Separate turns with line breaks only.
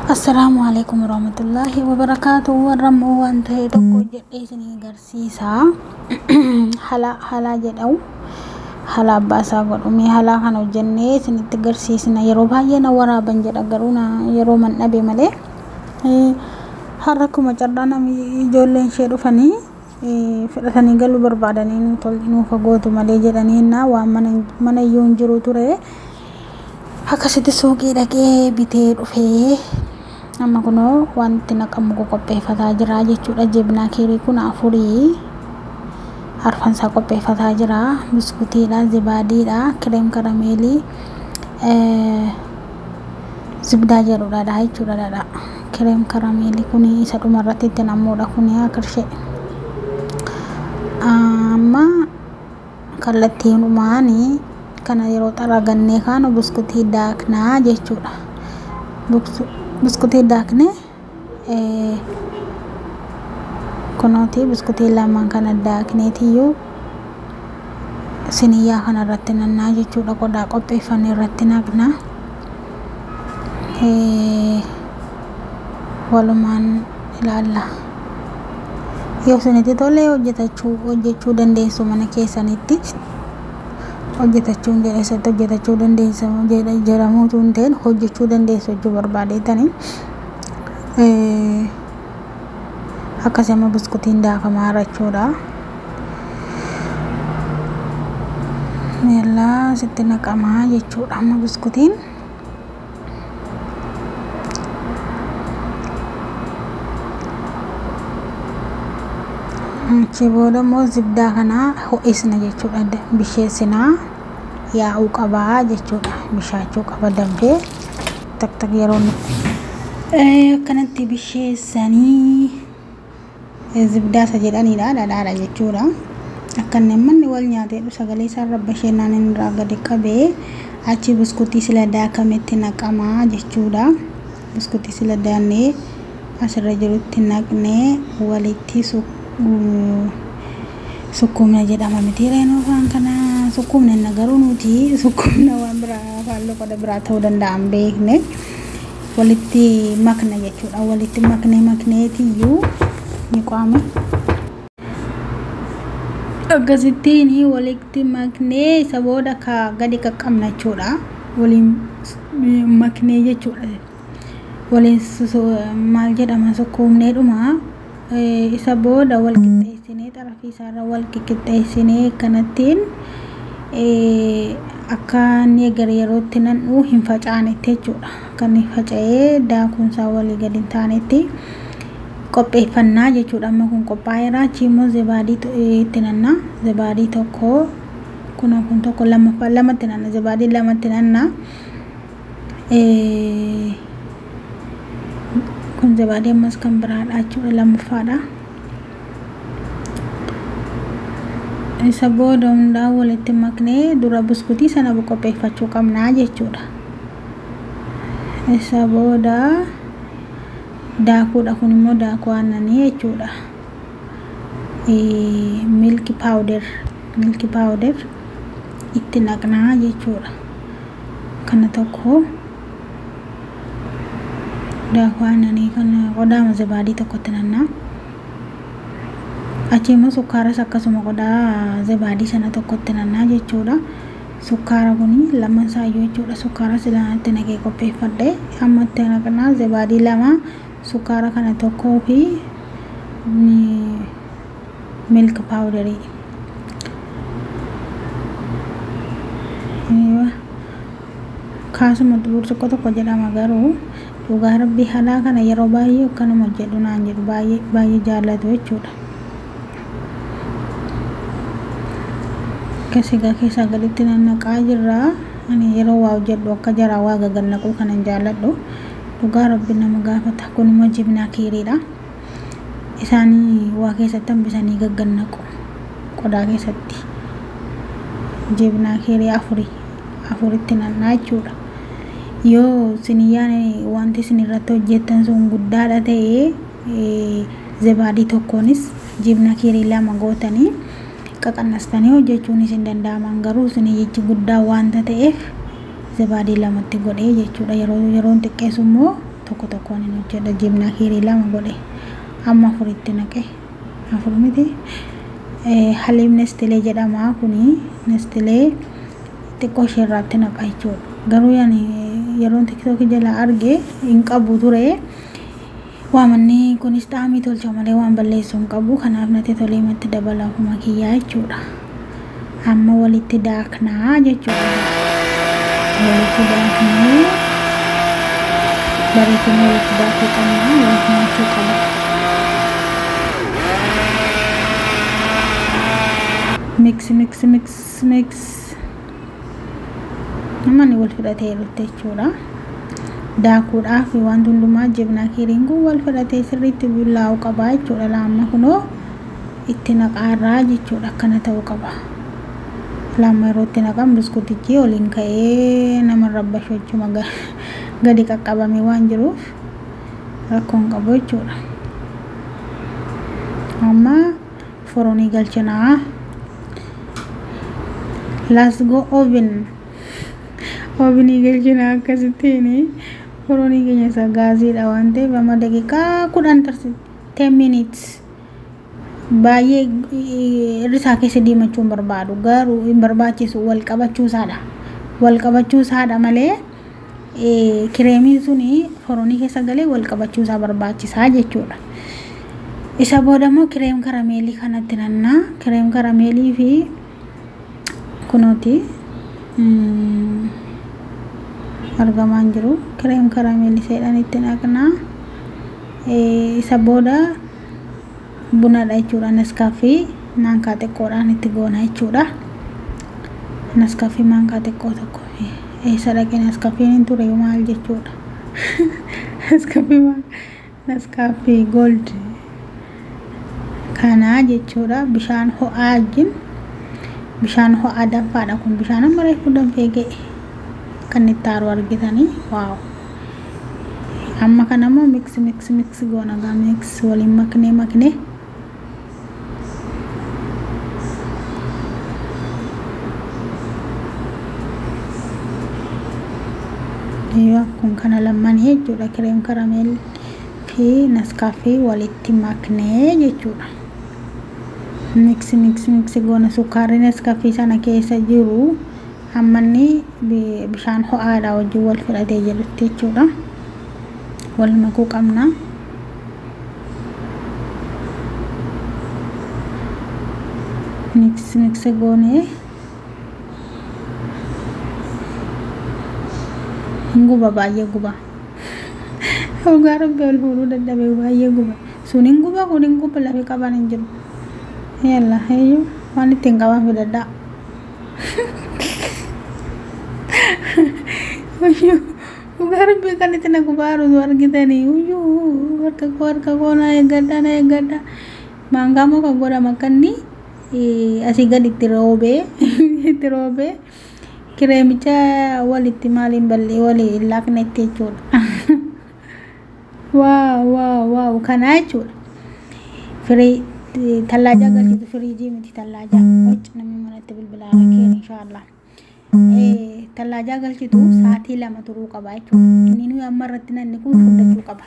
Assalamualaikum warahmatullahi wabarakatuh. Warramoo waan ta'e tokko jedhee isinii agarsiisa. Haala jedhamu haala abbaa isaa godhumee haala kana hojjennee isinitti agarsiisna. Yeroo baay'ee na waraaban jedha garuu yeroo man dhabe malee har'a akkuma carraa namni ijoolleen ishee dhufanii fudhatanii galuu barbaadanii nuuf gootu malee jedhanii waan mana iyyuu hin jiru ture. Akkasitti suuqii dhaqee bitee dhufee amma kunoo wanti naqamu qopheeffataa jira jechuudha. Jibnaa kiirii kun 4 arfansaa qopheeffataa jira. Biskutiidha, zibaadiidha, kireem karameelii, zibdaa jedhudha jechuudha. Kireem karameelii kun isa dhumarratti itti namuudha kun akirshee. Amma kallattiin dhumaanii kana yeroo xaragannee kaanu biskutii daaknaa jechuudha. Biskutii daakne kunooti biskutii lamaan kana daakneetiyyuu siniyyaa kana irratti nannaa jechuudha. Qodaa qopheeffannee irratti naqna. Walumaan ilaalla. Yoo isinitti tolee hojjechuu dandeessu mana keessanitti. Hojjetachuun jedhesatti hojjetachuu dandeessa jedhamuutu hin ta'in hojjechuu dandeessu jechuu barbaadeetanii akkasuma biskutiin daakamaa jechuudha. Meellaa sitti naqamaa jechuudha. Amma biskutiin achi booda immoo zibdaa kana ho'isna jechuudha. Bisheessinaa yaa'uu qabaa jechuudha. Bishaachuu qaba danfee tak yeroo akkanatti bisheessanii zibdaa isa jedhanidha. Dhadhaadha jechuudha. Akkanni manni wal nyaatee sagalee isaa rabbasheenaan irraa gadi qabee achi biskutii sila daakametti naqamaa jechuudha. Biskutii sila daannee asirra jirutti naqnee walitti sukkumna jedhama miti reenoo waan kana sukkumna nagaruu nuti sukkumna waan biraa faallu qoda biraa ta'uu danda'an beekne walitti makna jechuudha. Walitti makneetiyyuu ni qaama akkasittiin walitti maknee isa booda ka gadi qaqqabna jechuudha. Waliin maknee jechuudha. Waliin maal jedhama sukkumneedhuma isa booda wal qixxeessinee xarafii isaarra wal qixxeessinee kanattiin akka inni yerootti nan'uu hin facaanetti jechuudha. Kan faca'ee daakunsaa walii gadi hin taanetti qopheeffannaa jechuudha. Amma kun qophaa'eera. Achi immoo zibaadii itti nanna. Zibaadii tokko kun tokko lamatti nanna. Zibaadii lamatti nanna. Kun zibaadii ammas kan biraadha jechuudha. Lammaffaadha. Isa booda hundaa walitti maknee dura biskutii sana qopheeffachuu qabnaa jechuudha. Isa booda daakuudha. Kun immoo daakuu aannanii jechuudha. Milk powder itti naqnaa jechuudha. Kana tokko daakuu aannanii kana qodaa zibaadii tokkotti nannaa. Achi immoo sukkaaras akkasuma qodaa zibaadii sana tokkotti nannaa jechuudha. Sukkaara kuni lamaan isaayyuu jechuudha. Sukkaara silaatti naqee qopheeffadhe amma itti naqnaa zibaadii 2 sukkaara kana tokkoo fi milk powderii. Kaasuma burcuqqoo tokko jedhama garuu dhugaa rabbii haala kana yeroo baay'ee akkanuma jedhu naan jedhu baay'ee jaallatu jechuudha. Kasigaa keessaa gaditti nannaqaa jirra. Ani yeroo waa hojjedhu akka jaraa waa gagannaquu kanan jaalladhu. Dhugaa rabbii nama gaafata. Kun immoo jibnaa kiiriidha. Isaanii waa keessatti hambisanii gaggannaqu qodaa keessatti. Jibnaa kiirii 4tti nannaa jechuudha. Yoo siniyyaan wanti isin irratti hojjettan sun guddaadha ta'ee zibaadii tokkoonis jibna kiirii 2 gootanii qaqannastanii hojjechuun isin danda'aman garuu siniyyichi guddaa waanta ta'eef zibaadii 2tti godhee jechuudha. Yeroon xiqqeessu immoo tokko tokkoon hin hojjedha. Jibna kiirii 2 godhe amma 4 itti naqe. 4 miti. Haliib Nestilee jedhama kuni. Nestilee xiqqoo ishee irratti naqa jechuudha. Garuu yeroon TikTok jala arge hin qabu ture. Waamanni kunis xaamii tolcha malee waan balleessu hin qabu. Kanaaf natti tolee matti dabala kuma kiyyaa jechuudha. Amma walitti daaknaa jechuudha. Walitti daaknee bareedina walitti daakuu qabna. Walitti nyaachuu qaba. Mix. Namni wal fudhatee jirutti jechuudha. Daakuudhaaf waan hundumaa jibna kiiriin kun wal fudhatee sirriitti bullaa'uu qaba jechuudha. Lamma kunoo itti naqaarraa jechuudha. Akkana ta'uu qaba. Lamma yeroo itti naqan biskutichi waliin ka'ee nama rabbashu jechuudha. Gadi qaqqabamee waan jiruuf rakkoon qabu jechuudha. Amma foroonii galchinaa. Let's go oven. Ovenii galchinaa akkasittiin foroonii keenya isa gaaziidha waan ta'eef amma daqiiqaa 10 tursi 10 minutes. Baay'ee irri isaa keessa diimachuun barbaadu garuu hin barbaachisu wal qabachuusaadha malee kireemiin suni foroonii keessa galee wal qabachuusaa barbaachisaa jechuudha. Isa booda immoo kireem karameelii kanatti nannaa. Kireem karameelii fi kunooti argamaan jiru. Kireem karameelii seedhaan itti naqnaa. Isa booda bunadha jechuudha. Naskaaffii maankaa xiqqoodhaan itti goona jechuudha. Naskaaffii maankaa xiqqoo tokko. Eessa dhaqee naskaaffiin hin ture maal jechuudha. Naskaaffii gold kanaa jechuudha. Bishaan ho'aa wajjin. Bishaan ho'aa danfaadha kun. Bishaan amma reefu danfee ga'e kan itti aaru argitanii. Waaw. Amma kana immoo mix goona gaa mix waliin maknee. Kun kana lamman jechuudha. Kireem karameel fi naskaaffii walitti maknee jechuudha. Mix goona. Sukkaarri naskaaffii sana keessa jiru hammanni bishaan ho'aadha wajjin wal fudhatee jirutti jechuudha. Wal makuu qabna. Mix goone. Guba baay'ee guba. Dhugaa rabbi ol fuudhuu dadhabee baay'ee guba. Sun hin guba kun hin guba lafee qaban hin jiru. Yalla heeyyuu waan ittiin qaban fidadhaa. Dhugaa rabbi kan itti na gubaa jiru argitanii. Harka koo na eeggadha. Maangaa moo kan godhama akkanni asii gadi itti roobee. Kireemicha walitti maaliin ballee walii laaqnetti jechuudha. Waaw kana jechuudha. Firii tallaajaa galchitu firiijii miti tallaajaa. Namni manatti bilbilaa rakeen inshaallah. Tallaajaa galchitu sa'aatii 2 turuu qaba jechuudha. Inni nuyi amma irratti nanni kun fudhachuu qaba.